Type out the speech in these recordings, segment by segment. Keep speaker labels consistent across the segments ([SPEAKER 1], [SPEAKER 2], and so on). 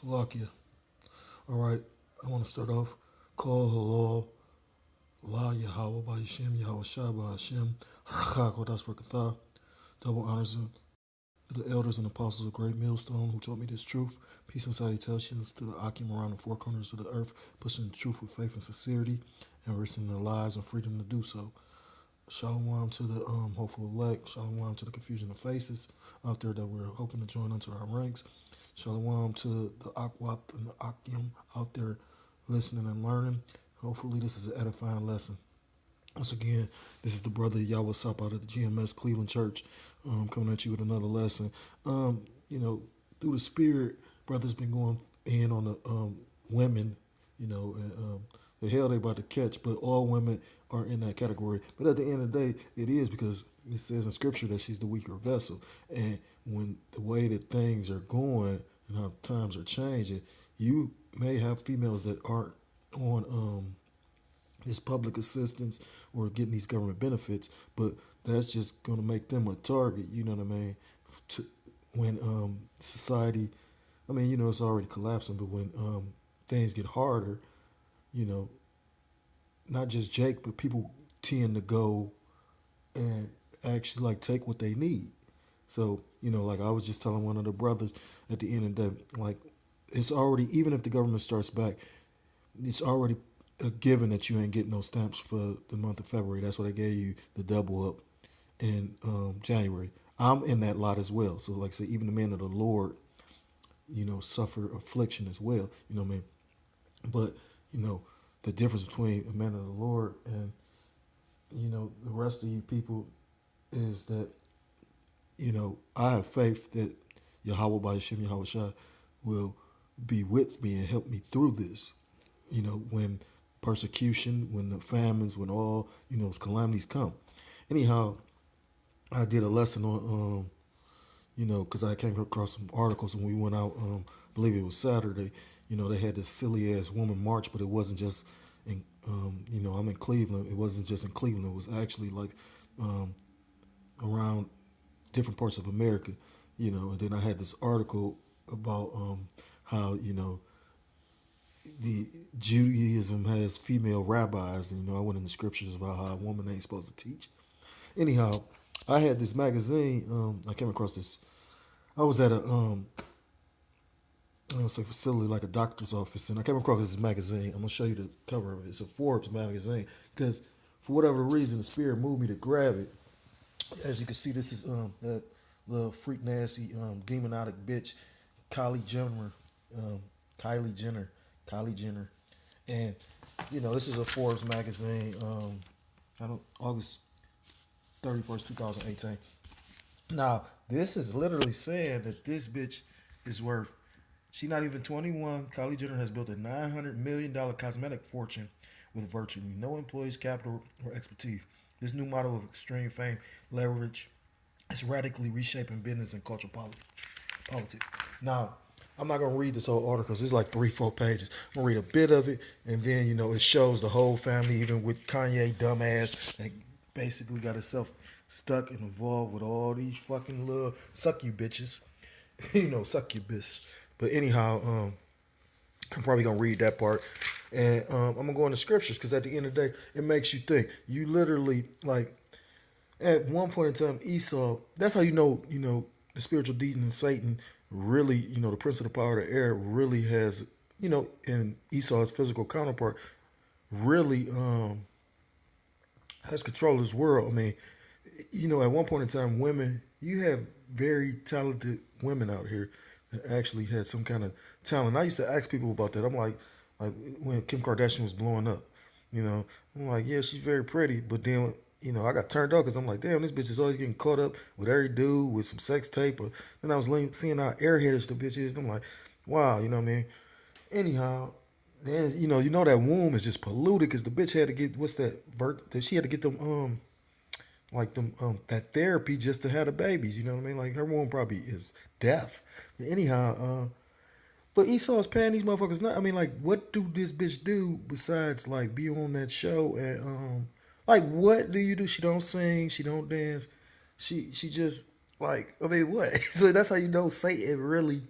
[SPEAKER 1] Salakia. All right, I want to start off. Call halal, la Yahweh by Hashem, Yahweh Shai by Hashem, Harakak Kodash Barakatah. Double honors to the elders and apostles of Great Millstone who taught me this truth. Peace and salutations to the Akim around the four corners of the earth, pushing the truth with faith and sincerity, and risking their lives and freedom to do so. Shalom to the hopeful elect. Shalom to the confusion of faces out there that we're hoping to join onto our ranks. Shalom to the Akwap and the Akim out there listening and learning. Hopefully this is an edifying lesson. Once again, this is the brother Yahweh Sap out of the GMS Cleveland Church, coming at you with another lesson. Through the spirit, brother's been going in on the women, and the hell they about to catch, but all women are in that category. But at the end of the day, it is because it says in scripture that she's the weaker vessel. And when the way that things are going and how times are changing, you may have females that aren't on this public assistance or getting these government benefits, but that's just going to make them a target, you know what I mean? When society, it's already collapsing, but when things get harder, not just Jake, but people tend to go and actually take what they need. So, like I was just telling one of the brothers at the end of the day, it's already, even if the government starts back, it's already a given that you ain't getting no stamps for the month of February. That's what I gave you, the double up in January. I'm in that lot as well. So like I say, even the men of the Lord, suffer affliction as well. You know what I mean? But, the difference between a man of the Lord and, the rest of you people is that, I have faith that Yahweh by Hashem, Yahweh Shai will be with me and help me through this. When persecution, when the famines, when all, calamities come. Anyhow, I did a lesson on, because I came across some articles when we went out, I believe it was Saturday, they had this silly ass woman march, but it wasn't just in, I'm in Cleveland. It wasn't just in Cleveland. It was actually around different parts of America, and then I had this article about how, the Judaism has female rabbis, and I went in the scriptures about how a woman ain't supposed to teach. Anyhow, I had this magazine. I came across this. I was at a facility like a doctor's office, and I came across this magazine. I'm gonna show you the cover of it. It's a Forbes magazine because for whatever reason, the spirit moved me to grab it. As you can see, this is that little freak nasty demonic bitch, Kylie Jenner. Kylie Jenner. Kylie Jenner. And, this is a Forbes magazine, August 31st, 2018. Now, this is literally saying that this bitch is worth, she's not even 21. Kylie Jenner has built a $900 million cosmetic fortune with virtually no employees, capital, or expertise. This new model of extreme fame leverage is radically reshaping business and cultural politics. Now, I'm not going to read this whole article. It's like 3-4 pages. I'm going to read a bit of it, and then, it shows the whole family, even with Kanye dumbass, that basically got itself stuck and involved with all these fucking little succubus. Succubus. But anyhow, I'm probably going to read that part. And I'm going to go into scriptures because at the end of the day, it makes you think. You literally, at one point in time, Esau, that's how the spiritual demon Satan really, the prince of the power of the air really has, and Esau's physical counterpart really has control of this world. I mean, at one point in time, women, you have very talented women out here that actually had some kind of talent. I used to ask people about that. I'm like when Kim Kardashian was blowing up, I'm like, yeah, she's very pretty, but then I got turned off because I'm like, damn, this bitch is always getting caught up with every dude with some sex tape. Or then I was seeing how airheadish the bitch is. I'm like, wow, you know what I mean? Anyhow, then that womb is just polluted because the bitch had to get she had to get them that therapy just to have the babies. You know what I mean? Like her womb probably is deaf. But anyhow, but Esau's paying these motherfuckers not. I mean, what do this bitch do besides be on that show and what do you do? She don't sing. She don't dance. She just what? So that's how Satan really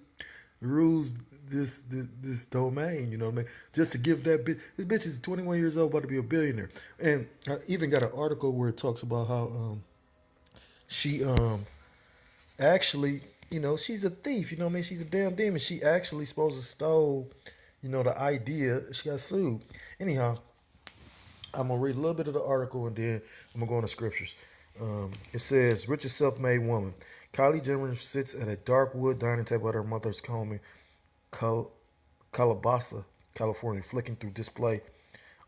[SPEAKER 1] rules this domain. You know what I mean? Just to give that bitch. This bitch is 21 years old, about to be a billionaire. And I even got an article where it talks about how she actually, she's a thief. You know what I mean? She's a damn demon. She actually supposed to stole, the idea. She got sued. Anyhow, I'm gonna read a little bit of the article and then I'm gonna go into scriptures. It says, "Richest self-made woman, Kylie Jenner sits at a dark wood dining table at her mother's home in Calabasa, California, flicking through display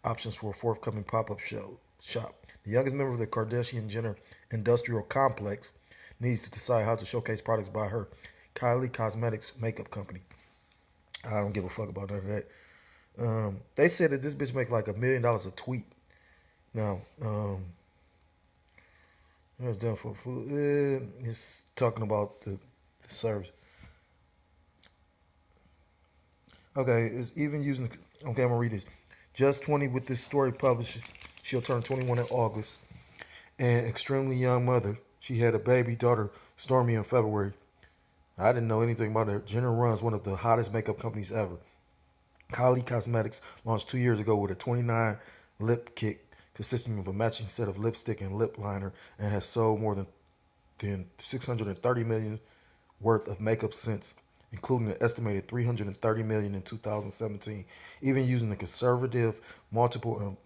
[SPEAKER 1] options for a forthcoming pop-up shop. The youngest member of the Kardashian Jenner industrial complex needs to decide how to showcase products by her Kylie Cosmetics makeup company. I don't give a fuck about none of that. They said that this bitch make like $1 million a tweet. Now, that's done for it's talking about the service. Okay, it's even using. Okay, I'm gonna read this. Just 20 with this story published. She'll turn 21 in August. An extremely young mother. She had a baby daughter, Stormy, in February. I didn't know anything about her. Jenner runs one of the hottest makeup companies ever. Kylie Cosmetics launched 2 years ago with a 29 lip kit consisting of a matching set of lipstick and lip liner and has sold more than 630 million worth of makeup since, including an estimated 330 million in 2017. Even using the conservative multiple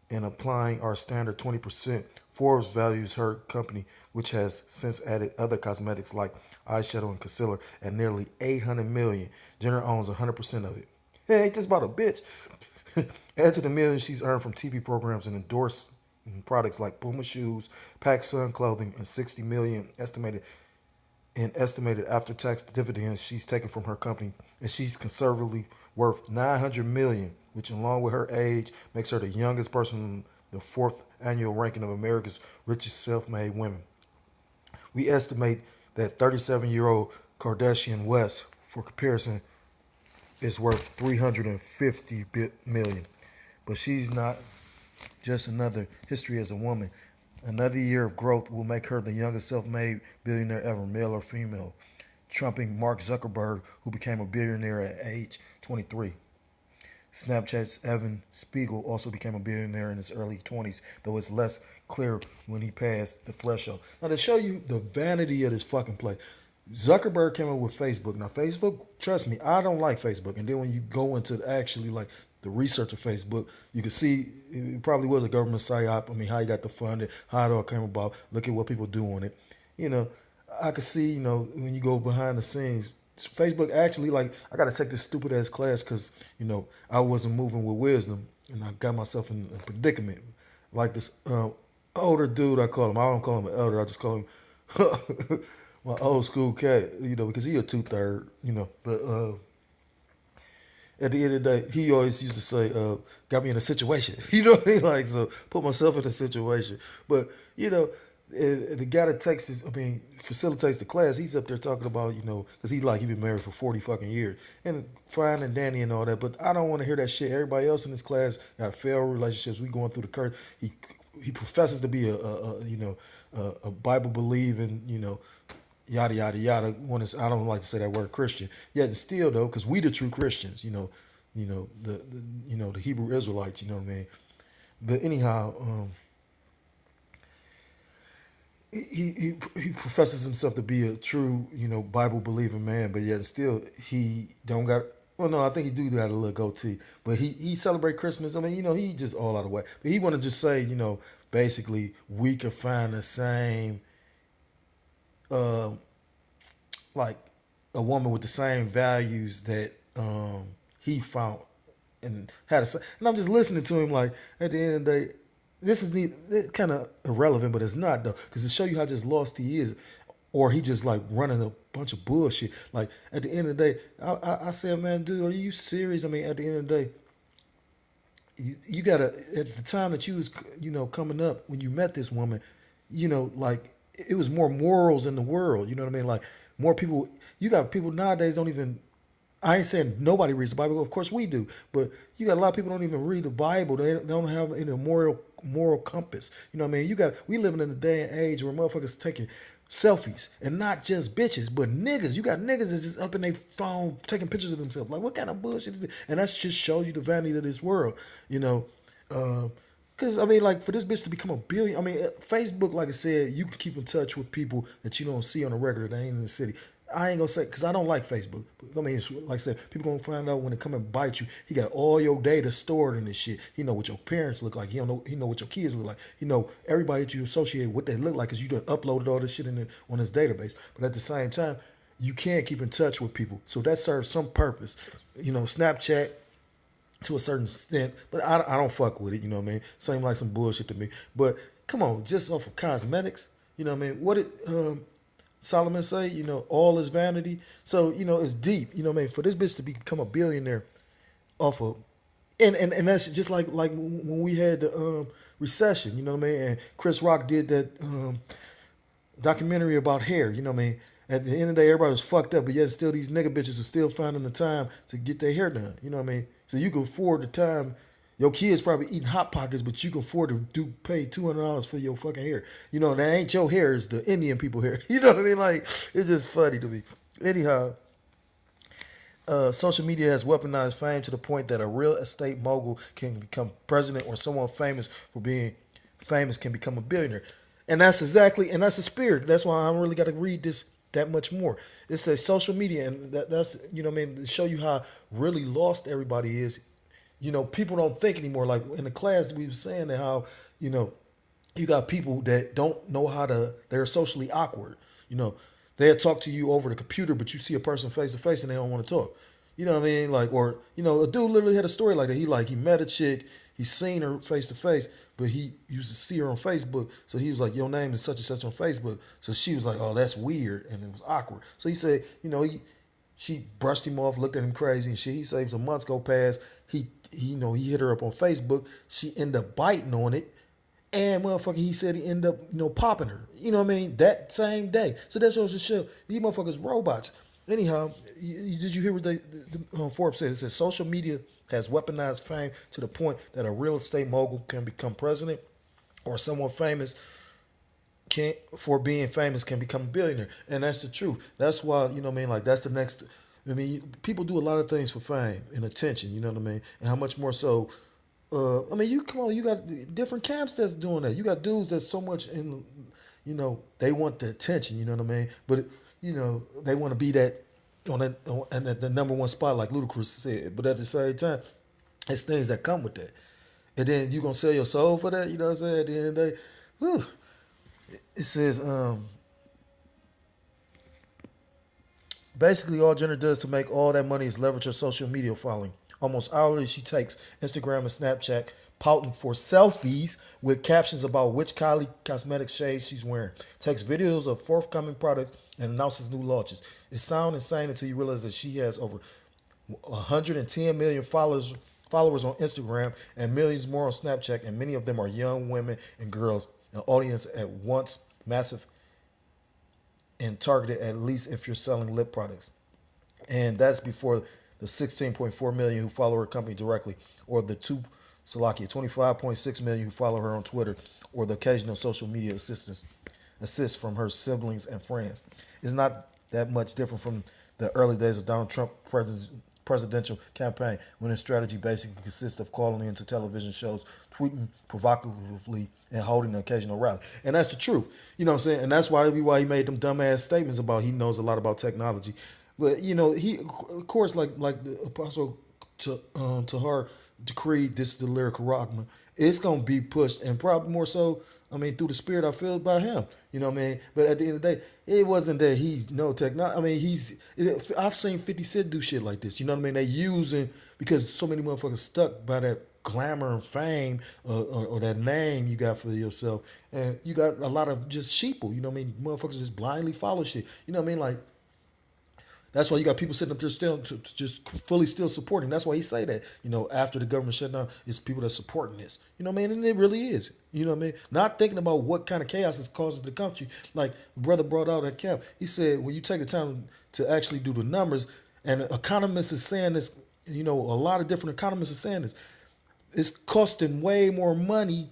[SPEAKER 1] and applying our standard 20%, Forbes values her company, which has since added other cosmetics like eyeshadow and concealer, at nearly 800 million. Jenner owns 100% of it. Hey, ain't this about a bitch? Add to the millions she's earned from TV programs and endorsed products like Puma shoes, PacSun clothing, and 60 million estimated after-tax dividends she's taken from her company, and she's conservatively worth 900 million, which, along with her age, makes her the youngest person in the fourth annual ranking of America's richest self-made women. We estimate that 37-year-old Kardashian West, for comparison, is worth 350 million. But she's not just another history as a woman. Another year of growth will make her the youngest self-made billionaire ever, male or female, trumping Mark Zuckerberg, who became a billionaire at age 23. Snapchat's Evan Spiegel also became a billionaire in his early 20s, though it's less clear when he passed the threshold. Now, to show you the vanity of this fucking play, Zuckerberg came up with Facebook. Now, Facebook, trust me, I don't like Facebook. And then when you go into actually like the research of Facebook, you can see it probably was a government psyop. I mean, how you got the funding, how it all came about. Look at what people do on it. I could see, when you go behind the scenes, Facebook actually, like, I got to take this stupid ass class because, I wasn't moving with wisdom and I got myself in a predicament. Like this older dude, I call him. I don't call him an elder. I just call him my old school cat, because he a 2/3, But at the end of the day, he always used to say, got me in a situation. You know what I mean? Like, so put myself in a situation. But, the guy that facilitates the class, he's up there talking about, because he been married for 40 fucking years. And fine and dandy and all that. But I don't want to hear that shit. Everybody else in this class got failed relationships. We going through the curse. He professes to be a Bible believing, yada yada yada. I don't like to say that word Christian. Yet still though, because we the true Christians, the Hebrew Israelites, you know what I mean. But anyhow, he professes himself to be a true, Bible believing man, but yet still he don't got. Well, no, I think he do got a little goatee, but he celebrate Christmas. I mean, he just all out of way. But he want to just say, basically we can find the same. Like a woman with the same values that he found and had and I'm just listening to him like at the end of the day, this is kind of irrelevant, but it's not though, because to show you how just lost he is, or he just like running a bunch of bullshit. Like at the end of the day, I said, man, dude, are you serious? I mean, at the end of the day, you gotta, at the time that you was coming up when you met this woman, like it was more morals in the world. You know what I mean? Like more people. You got people nowadays don't even. I ain't saying nobody reads the Bible. Of course we do, but you got a lot of people don't even read the Bible. They don't have any moral compass. You know what I mean? We living in a day and age where motherfuckers taking selfies, and not just bitches, but niggas. You got niggas that's just up in their phone taking pictures of themselves. Like, what kind of bullshit is this? And that just shows you the vanity of this world, you know. Because, I mean, like, for this bitch to become a billion, I mean, Facebook, like I said, you can keep in touch with people that you don't see on a regular that ain't in the city. I ain't gonna say, because I don't like Facebook. I mean, like I said, people gonna find out when they come and bite you. He got all your data stored in this shit. He know what your parents look like. He know what your kids look like. He know everybody that you associate what they look like, because you done uploaded all this shit on his database. But at the same time, you can't keep in touch with people. So that serves some purpose. You know, Snapchat, to a certain extent, but I don't fuck with it, you know what I mean? Seem like some bullshit to me. But come on, just off of cosmetics, you know what I mean? What did Solomon say? You know, all is vanity. So, you know, it's deep, you know what I mean? For this bitch to become a billionaire off of, and that's just like when we had the recession, you know what I mean? And Chris Rock did that documentary about hair, you know what I mean? At the end of the day, everybody was fucked up, but yet still these nigga bitches are still finding the time to get their hair done. You know what I mean? So you can afford the time. Your kids probably eating Hot Pockets, but you can afford to pay $200 for your fucking hair. You know, that ain't your hair, it's the Indian people hair. You know what I mean? Like, it's just funny to me. Anyhow, social media has weaponized fame to the point that a real estate mogul can become president, or someone famous for being famous can become a billionaire. And that's the spirit. That's why I don't really got to read this that much more. It says social media, and that's, you know what I mean, to show you how really lost everybody is. You know, people don't think anymore. Like in the class, we were saying that how, you know, you got people that don't know they're socially awkward. You know, they'll talk to you over the computer, but you see a person face to face and they don't want to talk. You know what I mean? Like, or, you know, a dude literally had a story like that. He met a chick, he seen her face to face, but he used to see her on Facebook. So he was like, your name is such and such on Facebook. So she was like, oh, that's weird. And it was awkward. So he said, you know, she brushed him off, looked at him crazy and shit. He said some months go past. He hit her up on Facebook. She ended up biting on it. And motherfucker, he said he ended up, you know, popping her. You know what I mean? That same day. So that's what show. These motherfuckers robots. Anyhow, did you hear what Forbes said? It says social media has weaponized fame to the point that a real estate mogul can become president, or someone famous for being famous can become a billionaire. And that's the truth. That's why, you know what I mean? Like, that's the next. I mean, people do a lot of things for fame and attention, you know what I mean? And how much more so. I mean, you got different camps that's doing that. You got dudes that's so much in, you know, they want the attention, you know what I mean? But, you know, they want to be that on the number one spot, like Ludacris said. But at the same time, it's things that come with that. And then you going to sell your soul for that, you know what I'm saying? At the end of the day, whew. It says, basically all Jenner does to make all that money is leverage her social media following. Almost hourly, she takes Instagram and Snapchat, pouting for selfies with captions about which Kylie cosmetic shades she's wearing. Takes videos of forthcoming products and announces new launches. It sounds insane until you realize that she has over 110 million followers on Instagram and millions more on Snapchat, and many of them are young women and girls. An audience at once massive and targeted, at least if you're selling lip products. And that's before the 16.4 million who follow her company directly, or the 25.6 million who follow her on Twitter, or the occasional social media assist from her siblings and friends. It's not that much different from the early days of Donald Trump presidential campaign, when his strategy basically consists of calling into television shows, tweeting provocatively, and holding an occasional rally. And that's the truth. You know what I'm saying? And that's why he made them dumbass statements about he knows a lot about technology. But, you know, he, of course, like the Apostle to her decreed, this is the lyrical rockman, it's going to be pushed, and probably more so, I mean, through the spirit I feel by him. You know what I mean? But at the end of the day, it wasn't that he's no technology. I mean, I've seen 50 Cent do shit like this. You know what I mean? They using, because so many motherfuckers stuck by that glamour and fame or that name you got for yourself. And you got a lot of just sheeple, you know what I mean? Motherfuckers just blindly follow shit. You know what I mean? Like, that's why you got people sitting up there still to just fully still supporting. That's why he say that, you know, after the government shut down, it's people that's supporting this. You know what I mean? And it really is. You know what I mean? Not thinking about what kind of chaos it's causing the country. Like brother brought out at camp. He said, when you take the time to actually do the numbers, and economists is saying this, you know, a lot of different economists are saying this, it's costing way more money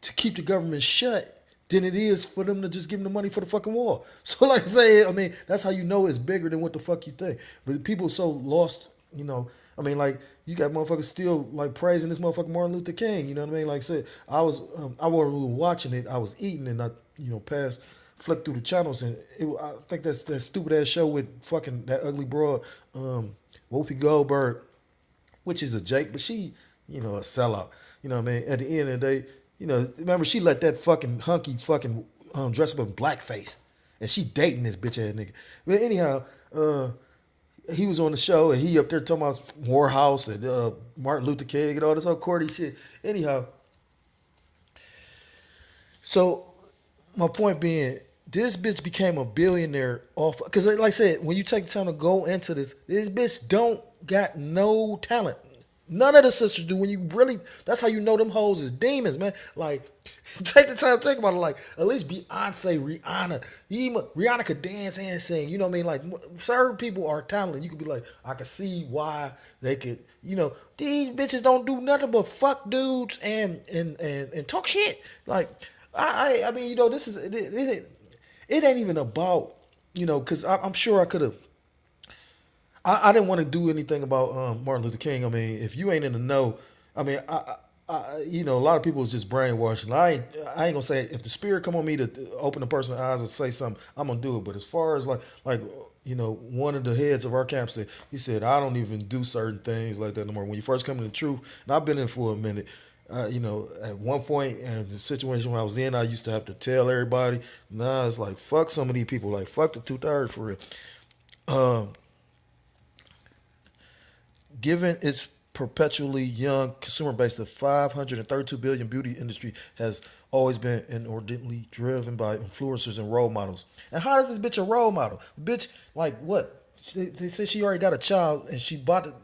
[SPEAKER 1] to keep the government shut than it is for them to just give them the money for the fucking wall. So like I say, I mean, that's how you know it's bigger than what the fuck you think. But people so lost, you know. I mean, like you got motherfuckers still like praising this motherfucker Martin Luther King. You know what I mean? Like I said, I wasn't really watching it. I was eating and I passed flicked through the channels and I think that's that stupid ass show with fucking that ugly broad, Whoopi Goldberg, which is a Jake, but she, a sellout. You know what I mean? At the end of the day, remember she let that fucking hunky fucking dress up in blackface. And she dating this bitch ass nigga. But anyhow, he was on the show and he up there talking about Morehouse and Martin Luther King and all this whole corny shit. Anyhow, so my point being, this bitch became a billionaire off, because like I said, when you take the time to go into this bitch don't got no talent. None of the sisters do. When you really, that's how you know them hoes is demons, man. Like, take the time to think about it. Like, at least Beyonce, Rihanna could dance and sing. You know what I mean? Like, certain people are talented. You could be like, I can see why they could. These bitches don't do nothing but fuck dudes and talk shit. Like, I mean, this is it ain't even about because I'm sure I could have. I didn't want to do anything about Martin Luther King. I mean, if you ain't in the know, I mean, a lot of people is just brainwashing. I ain't gonna say if the spirit come on me to open a person's eyes and say something, I'm gonna do it. But as far as like one of the heads of our camp said, he said, I don't even do certain things like that no more. When you first come to the truth, and I've been in for a minute. At one point in the situation where I was in, I used to have to tell everybody. Now it's like fuck some of these people, like fuck the 2/3 for real. Given its perpetually young consumer base, the $532 billion beauty industry has always been inordinately driven by influencers and role models. And how is this bitch a role model? The bitch, like what? They say she already got a child and she bought it.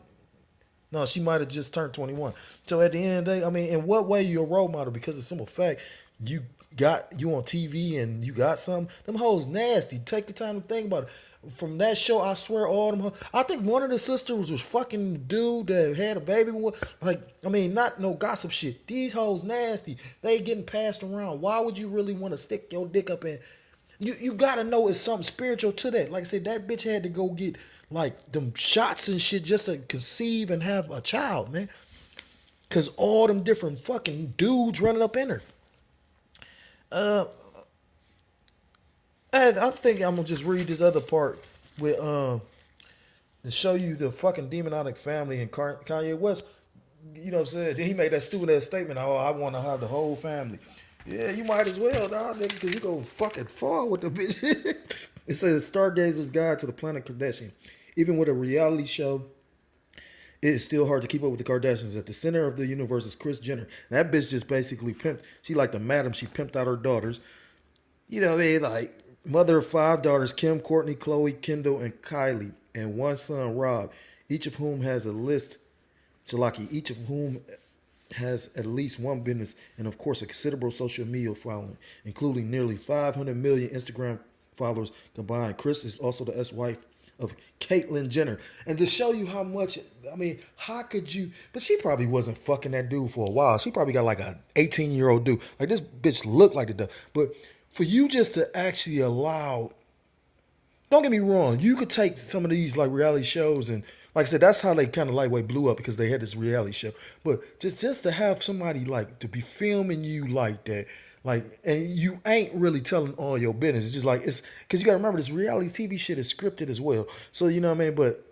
[SPEAKER 1] No, she might have just turned 21. So at the end of the day, I mean, in what way you a role model? Because the simple fact, you on TV and you got something. Them hoes nasty. Take the time to think about it. From that show, I swear, all them hoes. I think one of the sisters was fucking the dude that had a baby with. Like, I mean, not no gossip shit. These hoes nasty. They getting passed around. Why would you really want to stick your dick up in? You gotta know it's something spiritual to that. Like I said, that bitch had to go get like them shots and shit just to conceive and have a child, man. Cause all them different fucking dudes running up in her. And I think I'm gonna just read this other part with and show you the fucking demonic family and Kanye West. You know what I'm saying? Then he made that stupid ass statement. Oh, I want to have the whole family. Yeah, you might as well, dog, nigga, because you go fucking fall with the bitch. It says Stargazer's Guide to the Planet Kardashian. Even with a reality show, it is still hard to keep up with the Kardashians. At the center of the universe is Kris Jenner. That bitch just basically pimped. She like the madam. She pimped out her daughters. You know what I mean? Like, mother of 5 daughters, Kim, Courtney, Khloe, Kendall, and Kylie, and one son, Rob, each of whom has a list, Chalaki, each of whom has at least one business and, of course, a considerable social media following, including nearly 500 million Instagram followers combined. Kris is also the ex-wife of Caitlyn Jenner. And to show you how much, I mean, how could you, but she probably wasn't fucking that dude for a while. She probably got like an 18-year-old dude. Like, this bitch looked like the dude. But for you just to actually allow, don't get me wrong, you could take some of these like reality shows and like I said, that's how they kind of lightweight blew up because they had this reality show. But just to have somebody like to be filming you like that, like, and you ain't really telling all your business. It's just like, it's because you got to remember this reality TV shit is scripted as well. So you know what I mean. But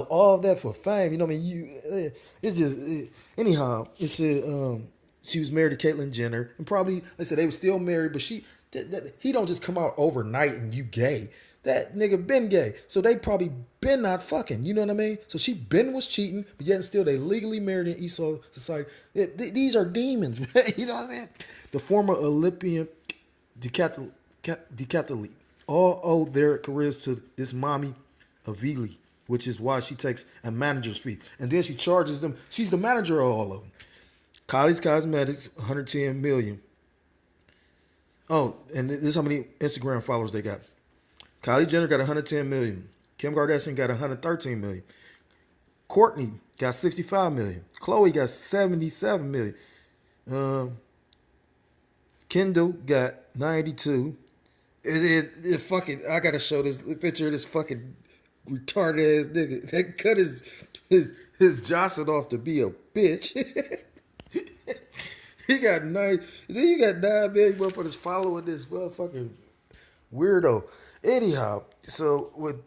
[SPEAKER 1] all of that for fame. You know what I mean. It's just anyhow. It said she was married to Caitlyn Jenner, and probably like I said they were still married, but he don't just come out overnight and you gay. That nigga been gay. So they probably been not fucking. You know what I mean? So she been was cheating, but yet and still they legally married in Esau society. These are demons, man. You know what I'm saying? The former Olympian decathlete all owe their careers to this mommy Avili, which is why she takes a manager's fee. And then she charges them. She's the manager of all of them. Kylie's Cosmetics, 110 million. Oh, and this is how many Instagram followers they got. Kylie Jenner got 110 million. Kim Kardashian got 113 million. Courtney got 65 million. Khloe got 77 million. Kendall got 92. It fucking. I gotta show this picture of this fucking retarded ass nigga that cut his Johnson off to be a bitch. He got nine. Then you got 9 million motherfuckers following this motherfucking weirdo. Anyhow, so with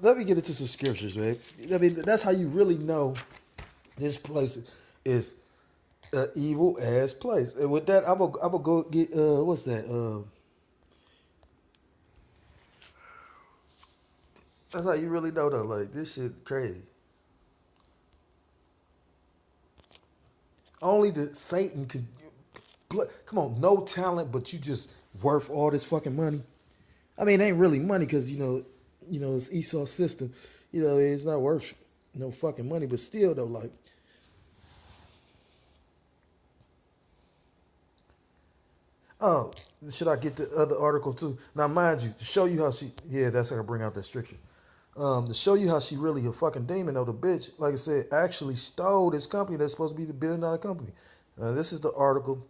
[SPEAKER 1] let me get into some scriptures, right? I mean, that's how you really know this place is an evil ass place. And with that, I'm gonna go get what's that? That's how you really know though. Like this shit crazy. Only the Satan could. Come on, no talent, but you just worth all this fucking money. I mean, it ain't really money because it's Esau's system. It's not worth no fucking money, but still though, like, oh, should I get the other article too? Now, mind you, to show you how she, yeah, that's how I bring out that stricture. To show you how she really a fucking demon, though, the bitch, like I said, actually stole this company that's supposed to be the billion-dollar company. This is the article.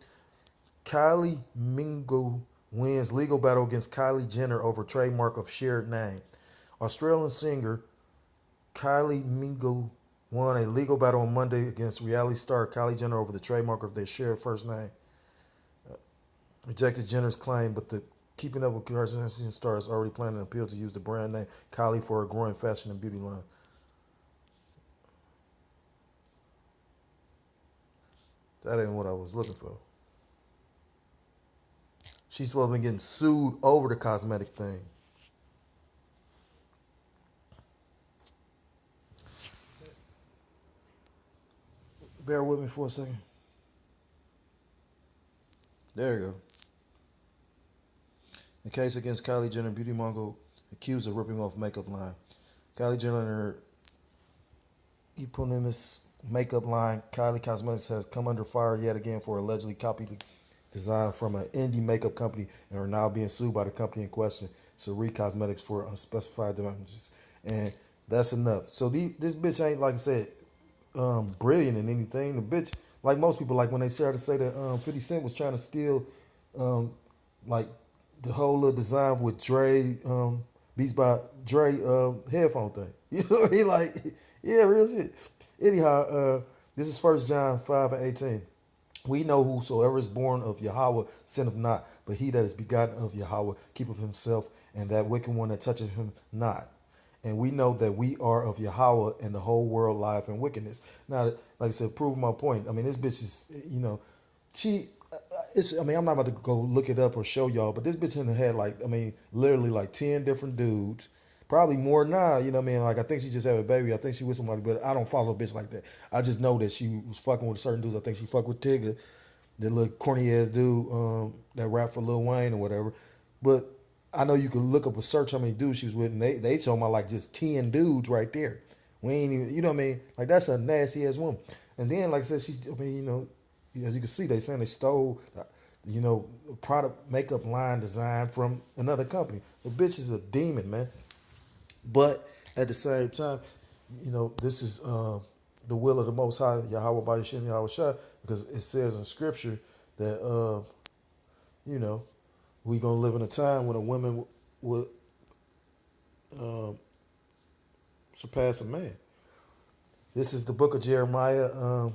[SPEAKER 1] Kylie Mingo wins legal battle against Kylie Jenner over trademark of shared name. Australian singer Kylie Mingo won a legal battle on Monday against reality star Kylie Jenner over the trademark of their shared first name. Rejected Jenner's claim, but the Keeping Up with Kardashian star is already planning an appeal to use the brand name Kylie for a growing fashion and beauty line. That ain't what I was looking for. She's supposed to be getting sued over the cosmetic thing. Bear with me for a second. There you go. The case against Kylie Jenner, beauty mogul, accused of ripping off makeup line. Kylie Jenner and her eponymous makeup line, Kylie Cosmetics, has come under fire yet again for allegedly copying design from an indie makeup company and are now being sued by the company in question, Cerie Cosmetics, for unspecified damages. And that's enough. So this bitch ain't, like I said, brilliant in anything. The bitch, like most people, like when they started to say that 50 Cent was trying to steal, like the whole little design with Dre, Beats by Dre headphone thing. You know what I mean? Like, yeah, real shit. Anyhow, this is First John 5:18. We know whosoever is born of Yahweh sinneth not, but he that is begotten of Yahweh keepeth himself, and that wicked one that toucheth him not. And we know that we are of Yahweh, and the whole world lieth in wickedness. Now, like I said, prove my point. I mean, this bitch is, she. I mean, I'm not about to go look it up or show y'all, but this bitch in the head, like, I mean, literally like 10 different dudes. Probably more now, you know what I mean? Like, I think she just had a baby. I think she with somebody, but I don't follow a bitch like that. I just know that she was fucking with certain dudes. I think she fucked with Tigger, that little corny ass dude that rap for Lil Wayne or whatever. But I know you can look up a search how many dudes she was with, and they told me like just 10 dudes right there. We ain't even, you know what I mean? Like, that's a nasty ass woman. And then, like I said, she's, I mean, as you can see, they saying they stole, product makeup line design from another company. The bitch is a demon, man. But at the same time, this is the will of the Most High, Yahweh by Yahshua Yahweh Shah, because it says in Scripture that, you know, we gonna live in a time when a woman would surpass a man. This is the book of Jeremiah,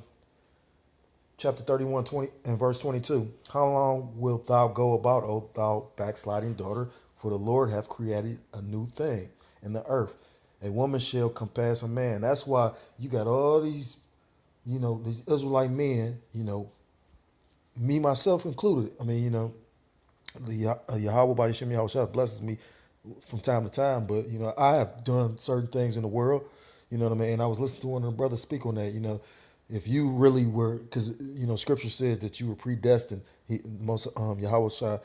[SPEAKER 1] chapter 31, 20, and verse 22. How long wilt thou go about, O thou backsliding daughter? For the Lord hath created a new thing in the earth. A woman shall compass a man. That's why you got all these, these Israelite men, me, myself included. I mean, the Yahweh by Yahshua Yahweh blesses me from time to time, but, I have done certain things in the world, you know what I mean? And I was listening to one of the brothers speak on that, if you really were, because Scripture says that you were predestined. Yahweh Shah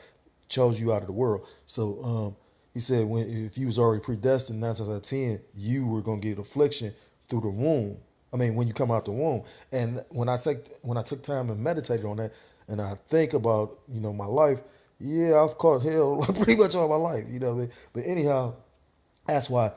[SPEAKER 1] chose you out of the world. So he said if you was already predestined, 9 times out of 10, you were gonna get affliction through the womb. I mean, when you come out the womb. And when I took time and meditated on that, and I think about my life, yeah, I've caught hell pretty much all my life. You know what I mean? But anyhow, that's why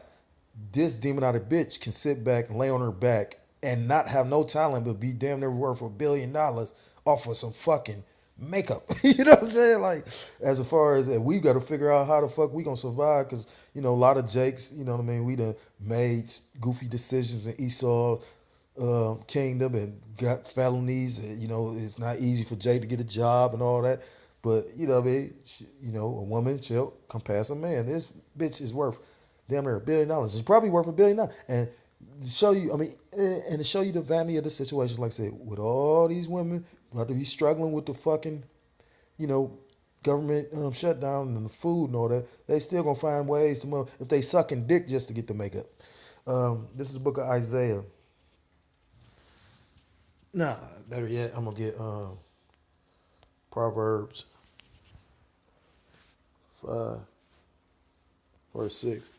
[SPEAKER 1] this demonized bitch can sit back and lay on her back and not have no talent but be damn near worth $1 billion off of some fucking makeup. You know what I'm saying? Like, as far as we got to figure out how the fuck we gonna survive, because a lot of Jakes, you know what I mean. We done made goofy decisions in Esau kingdom and got felonies. It's not easy for Jake to get a job and all that. But what I mean, a woman she'll come past a man. This bitch is worth damn near $1 billion. It's probably worth $1 billion. And to show you, and to show you the vanity of the situation, like I said, with all these women, whether he's struggling with the fucking, you know, government shutdown and the food and all that, they still gonna find ways to if they sucking dick just to get the makeup. This is the book of Isaiah. Nah, better yet, I'm gonna get Proverbs 5, verse 6.